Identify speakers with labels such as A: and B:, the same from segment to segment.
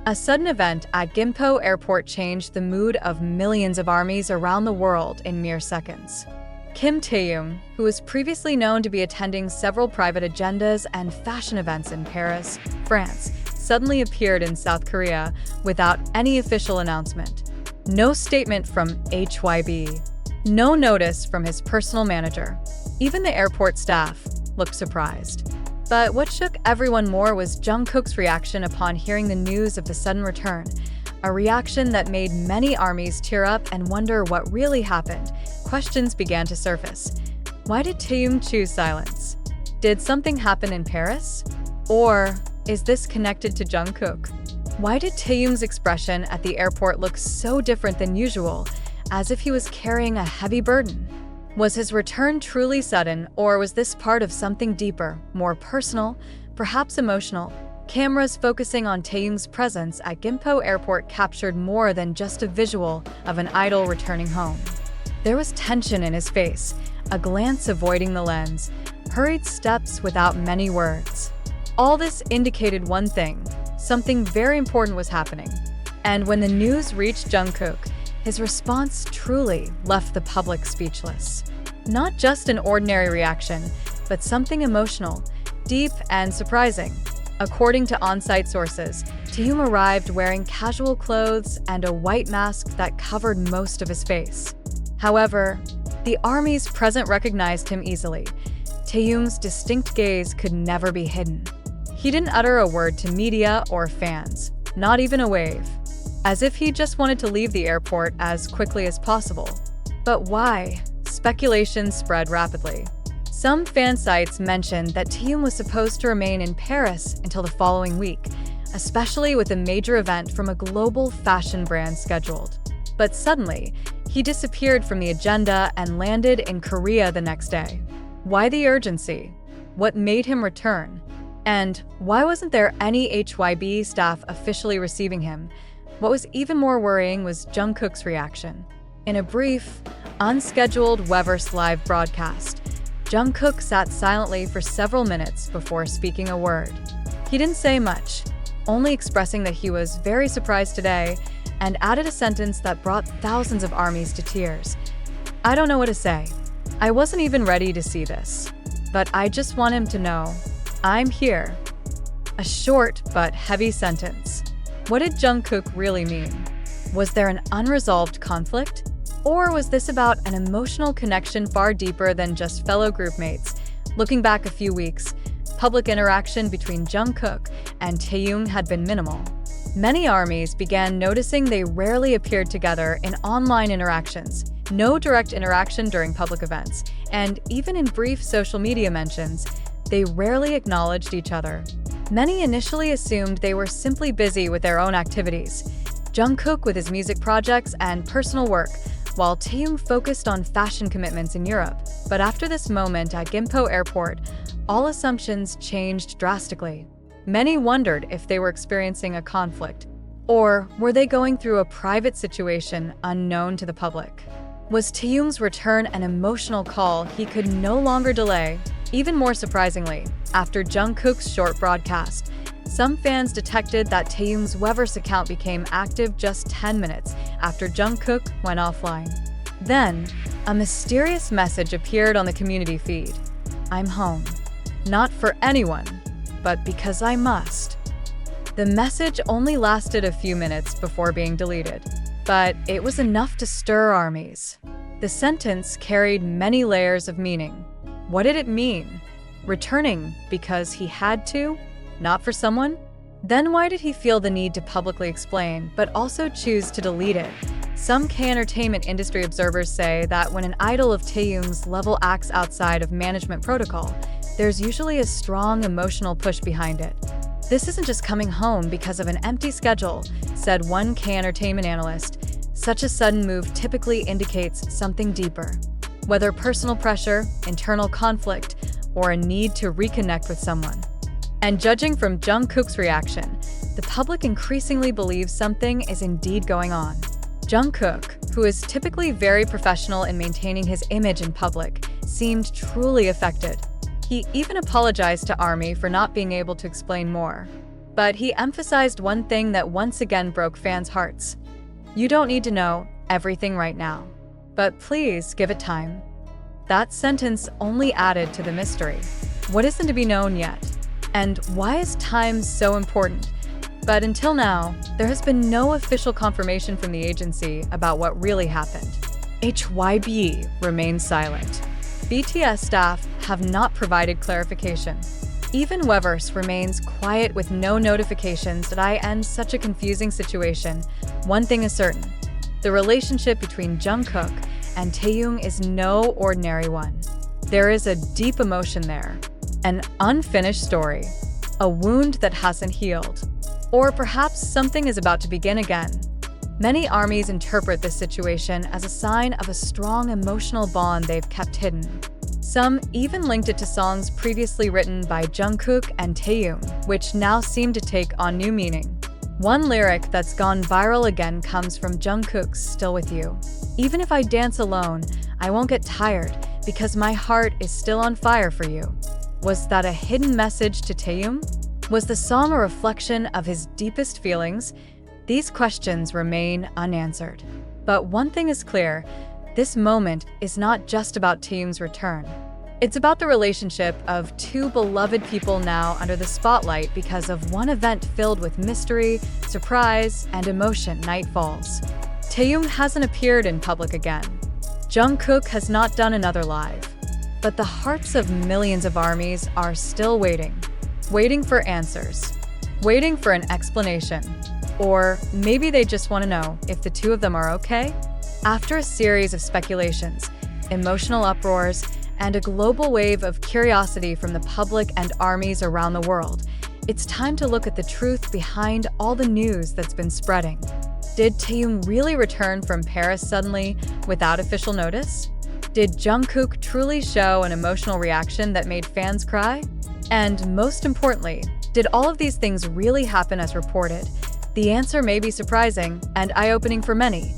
A: A sudden event at Gimpo Airport changed the mood of millions of armies around the world in mere seconds. Kim Taehyung, who was previously known to be attending several private agendas and fashion events in Paris, France, suddenly appeared in South Korea without any official announcement. No statement from hybe. No notice from his personal manager. Even the airport staff looked surprised. But what shook everyone more was Jungkook's reaction upon hearing the news of the sudden return, a reaction that made many armies tear up and wonder what really happened. Questions began to surface. Why did Taehyung choose silence? Did something happen in Paris? Or is this connected to Jungkook? Why did Taehyung's expression at the airport look so different than usual, as if he was carrying a heavy burden? Was his return truly sudden, or was this part of something deeper, more personal, perhaps emotional? Cameras focusing on Taehyung's presence at Gimpo Airport captured more than just a visual of an idol returning home. There was tension in his face, a glance avoiding the lens, hurried steps without many words. All this indicated one thing: something very important was happening. And when the news reached Jungkook, his response truly left the public speechless. Not just an ordinary reaction, but something emotional, deep, and surprising. According to on-site sources, Taehyung arrived wearing casual clothes and a white mask that covered most of his face. However, the armies present recognized him easily. Taehyung's distinct gaze could never be hidden. He didn't utter a word to media or fans, not even a wave, as if he just wanted to leave the airport as quickly as possible. But why? Speculation spread rapidly. Some fan sites mentioned that Taehyung was supposed to remain in Paris until the following week, especially with a major event from a global fashion brand scheduled. But suddenly, he disappeared from the agenda and landed in Korea the next day. Why the urgency? What made him return? And why wasn't there any hybe staff officially receiving him? What was even more worrying was Jungkook's reaction. In a brief, unscheduled weverse live broadcast, Jungkook sat silently for several minutes before speaking a word. He didn't say much, only expressing that he was very surprised today, and added a sentence that brought thousands of armies to tears. "I don't know what to say. I wasn't even ready to see this. But I just want him to know, I'm here." A short but heavy sentence. What did Jungkook really mean? Was there an unresolved conflict? Or was this about an emotional connection far deeper than just fellow groupmates? Looking back a few weeks, public interaction between Jungkook and Taehyung had been minimal. Many armies began noticing they rarely appeared together in online interactions, no direct interaction during public events, and even in brief social media mentions, they rarely acknowledged each other. Many initially assumed they were simply busy with their own activities, Jungkook with his music projects and personal work, while Taehyung focused on fashion commitments in Europe. But after this moment at Gimpo Airport, all assumptions changed drastically. Many wondered if they were experiencing a conflict, or were they going through a private situation unknown to the public? Was Taehyung's return an emotional call he could no longer delay? Even more surprisingly, after Jungkook's short broadcast, some fans detected that Taehyung's weverse account became active just 10 minutes after Jungkook went offline. Then, a mysterious message appeared on the community feed. "I'm home. Not for anyone, but because I must." The message only lasted a few minutes before being deleted, but it was enough to stir armies. The sentence carried many layers of meaning. What did it mean? Returning because he had to? Not for someone? Then why did he feel the need to publicly explain, but also choose to delete it? Some K-entertainment industry observers say that when an idol of Taehyung's level acts outside of management protocol, there's usually a strong emotional push behind it. "This isn't just coming home because of an empty schedule," said one K-entertainment analyst. "Such a sudden move typically indicates something deeper, whether personal pressure, internal conflict, or a need to reconnect with someone." And judging from Jungkook's reaction, the public increasingly believes something is indeed going on. Jungkook, who is typically very professional in maintaining his image in public, seemed truly affected. He even apologized to ARMY for not being able to explain more. But he emphasized one thing that once again broke fans' hearts. You don't need to know everything right now, but please give it time. That sentence only added to the mystery. What isn't to be known yet? And why is time so important? But until now, there has been no official confirmation from the agency about what really happened. Hybe remains silent. BTS staff have not provided clarification. Even weverse remains quiet with no notifications that I end such a confusing situation. One thing is certain. The relationship between Jungkook and Taehyung is no ordinary one. There is a deep emotion there, an unfinished story, a wound that hasn't healed. Or perhaps something is about to begin again. Many armies interpret this situation as a sign of a strong emotional bond they've kept hidden. Some even linked it to songs previously written by Jungkook and Taehyung, which now seem to take on new meaning. One lyric that's gone viral again comes from Jungkook's "Still With You." Even if I dance alone, I won't get tired because my heart is still on fire for you. Was that a hidden message to Taehyung? Was the song a reflection of his deepest feelings? These questions remain unanswered. But one thing is clear, this moment is not just about Taehyung's return. It's about the relationship of two beloved people now under the spotlight because of one event filled with mystery, surprise, and emotion. Night falls. Taehyung hasn't appeared in public again. Jungkook has not done another live. But the hearts of millions of armies are still waiting. Waiting for answers. Waiting for an explanation. Or maybe they just want to know if the two of them are okay? After a series of speculations, emotional uproars, and a global wave of curiosity from the public and armies around the world, it's time to look at the truth behind all the news that's been spreading. Did Taehyung really return from Paris suddenly, without official notice? Did Jungkook truly show an emotional reaction that made fans cry? And most importantly, did all of these things really happen as reported? The answer may be surprising and eye-opening for many.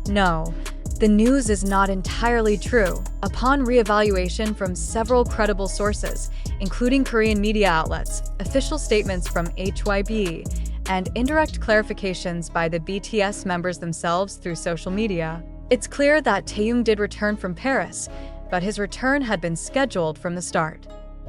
A: No, the news is not entirely true. Upon reevaluation from several credible sources, including Korean media outlets, official statements from HYB, and indirect clarifications by the BTS members themselves through social media, it's clear that Taehyung did return from Paris, but his return had been scheduled from the start.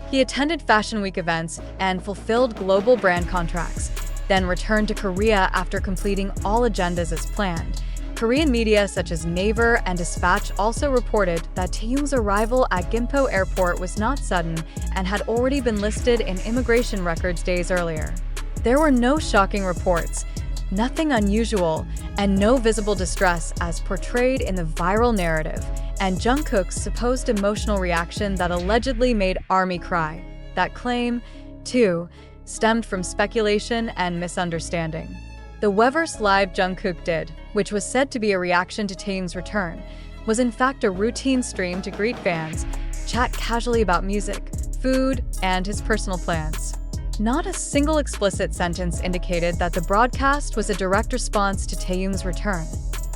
A: He attended Fashion Week events and fulfilled global brand contracts, then returned to Korea after completing all agendas as planned. Korean media such as Naver and Dispatch also reported that Taehyung's arrival at Gimpo Airport was not sudden and had already been listed in immigration records days earlier. There were no shocking reports, nothing unusual, and no visible distress as portrayed in the viral narrative, and Jungkook's supposed emotional reaction that allegedly made ARMY cry. That claim, too, stemmed from speculation and misunderstanding. The weverse live Jungkook did, which was said to be a reaction to Taehyung's return, was in fact a routine stream to greet fans, chat casually about music, food, and his personal plans. Not a single explicit sentence indicated that the broadcast was a direct response to Taehyung's return.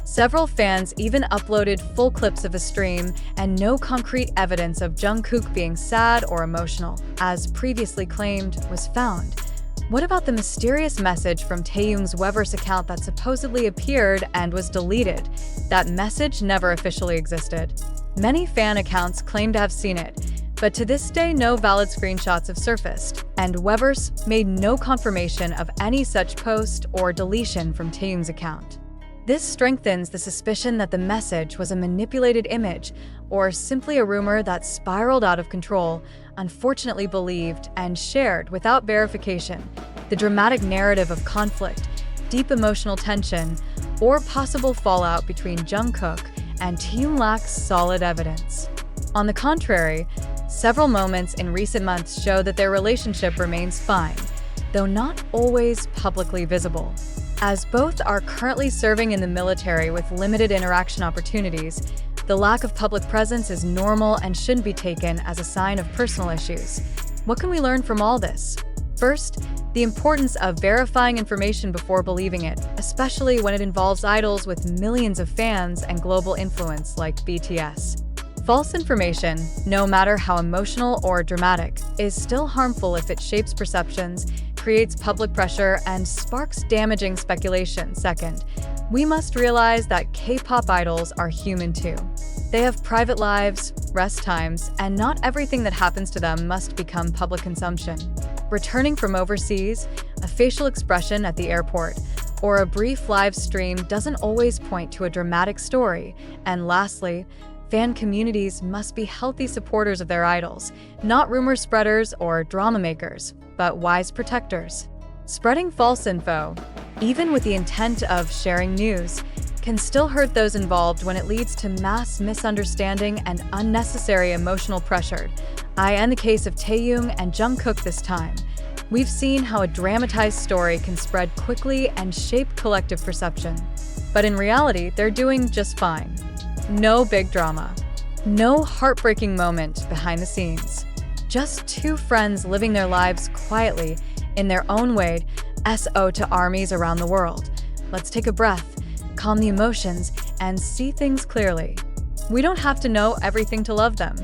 A: Several fans even uploaded full clips of the stream and no concrete evidence of Jungkook being sad or emotional, as previously claimed, was found. What about the mysterious message from Taehyung's weverse account that supposedly appeared and was deleted? That message never officially existed. Many fan accounts claim to have seen it, but to this day no valid screenshots have surfaced, and weverse made no confirmation of any such post or deletion from Taehyung's account. This strengthens the suspicion that the message was a manipulated image or simply a rumor that spiraled out of control, unfortunately believed and shared without verification. The dramatic narrative of conflict, deep emotional tension, or possible fallout between Jungkook and Taehyung lacks solid evidence. On the contrary, several moments in recent months show that their relationship remains fine, though not always publicly visible. As both are currently serving in the military with limited interaction opportunities, the lack of public presence is normal and shouldn't be taken as a sign of personal issues. What can we learn from all this? First, the importance of verifying information before believing it, especially when it involves idols with millions of fans and global influence like BTS. False information, no matter how emotional or dramatic, is still harmful if it shapes perceptions, creates public pressure and sparks damaging speculation. Second, we must realize that K-pop idols are human too. They have private lives, rest times, and not everything that happens to them must become public consumption. Returning from overseas, a facial expression at the airport, or a brief live stream doesn't always point to a dramatic story. And lastly, fan communities must be healthy supporters of their idols, not rumor spreaders or drama makers, but wise protectors. Spreading false info, even with the intent of sharing news, can still hurt those involved when it leads to mass misunderstanding and unnecessary emotional pressure. In the case of Taehyung and Jungkook this time, we've seen how a dramatized story can spread quickly and shape collective perception. But in reality, they're doing just fine. No big drama. No heartbreaking moment behind the scenes. Just two friends living their lives quietly in their own way, SO to armies around the world. Let's take a breath, calm the emotions, and see things clearly. We don't have to know everything to love them.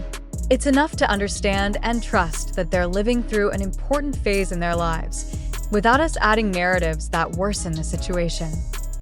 A: It's enough to understand and trust that they're living through an important phase in their lives, without us adding narratives that worsen the situation.